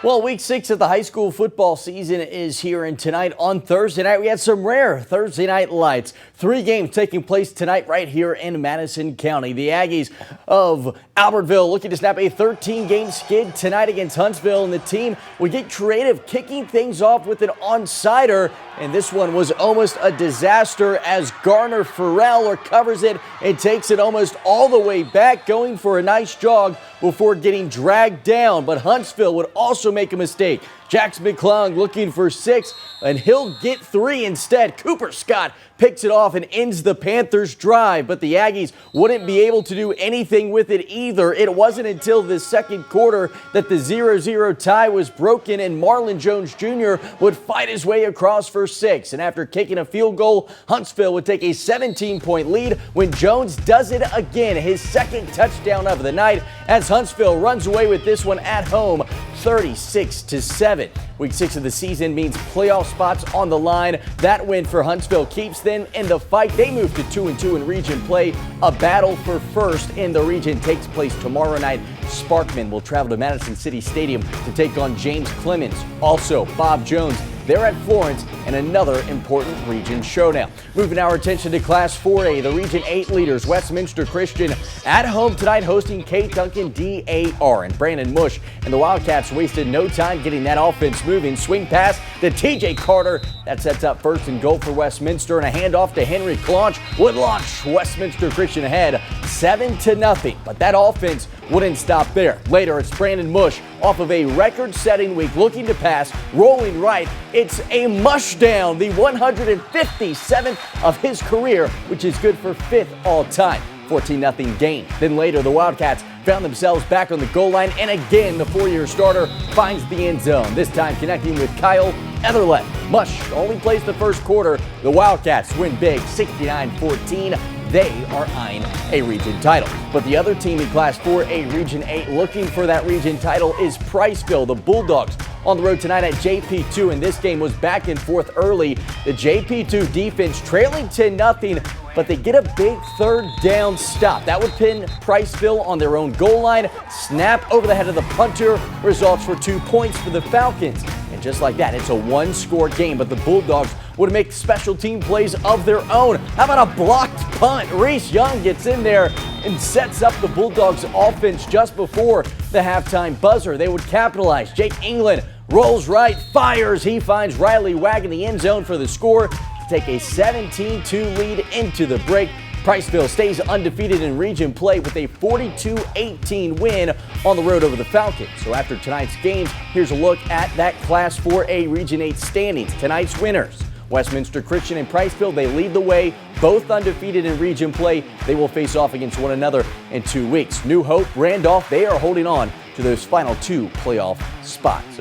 Well, week 6 of the high school football season is here, and tonight on Thursday night, we had some rare Thursday night lights. 3 games taking place tonight right here in Madison County. The Aggies of Albertville looking to snap a 13-game skid tonight against Huntsville, and the team would get creative, kicking things off with an onside-er, and this one was almost a disaster as Garner Farrell recovers it and takes it almost all the way back, going for a nice jog before getting dragged down. But Huntsville would also make a mistake. Jax McClung looking for 6, and he'll get 3 instead. Cooper Scott picks it off and ends the Panthers' drive, but the Aggies wouldn't be able to do anything with it either. It wasn't until the second quarter that the 0-0 tie was broken, and Marlon Jones Jr. would fight his way across for 6. And after kicking a field goal, Huntsville would take a 17-point lead when Jones does it again, his second touchdown of the night, as Huntsville runs away with this one at home, 36-7. Week 6 of the season means playoff spots on the line. That win for Huntsville keeps them in the fight. They move to 2-2 in region play. A battle for first in the region takes place tomorrow night. Sparkman will travel to Madison City Stadium to take on James Clemens. Also, Bob Jones, they're at Florence, and another important region showdown. Moving our attention to Class 4A, the Region 8 leaders, Westminster Christian, at home tonight hosting Duncan DAR. And Brandon Mush and the Wildcats wasted no time getting that offense moving. Swing pass to TJ Carter. That sets up first and goal for Westminster, and a handoff to Henry Claunch would launch Westminster Christian ahead 7-0. But that offense wouldn't stop there. Later, it's Brandon Mush off of a record-setting week looking to pass, rolling right. It's a mush down, the 157th of his career, which is good for 5th all-time. 14-0 game. Then later, the Wildcats found themselves back on the goal line, and again, the 4-year starter finds the end zone, this time connecting with Kyle Etherlet. Mush only plays the first quarter. The Wildcats win big, 69-14. They are eyeing a region title. But the other team in Class 4A Region 8 looking for that region title is Priceville. The Bulldogs on the road tonight at JP2, and this game was back and forth early. The JP2 defense trailing 10-0, but they get a big third down stop. That would pin Priceville on their own goal line. Snap over the head of the punter results for 2 points for the Falcons. And just like that, it's a 1-score game, but the Bulldogs would make special team plays of their own. How about a blocked punt? Reese Young gets in there and sets up the Bulldogs offense just before the halftime buzzer. They would capitalize. Jake England rolls right, fires. He finds Riley Wagg in the end zone for the score to take a 17-2 lead into the break. Priceville stays undefeated in region play with a 42-18 win on the road over the Falcons. So after tonight's games, here's a look at that Class 4A Region 8 standings. Tonight's winners, Westminster Christian and Priceville, they lead the way, both undefeated in region play. They will face off against one another in 2 weeks. New Hope, Randolph, they are holding on to those final 2 playoff spots.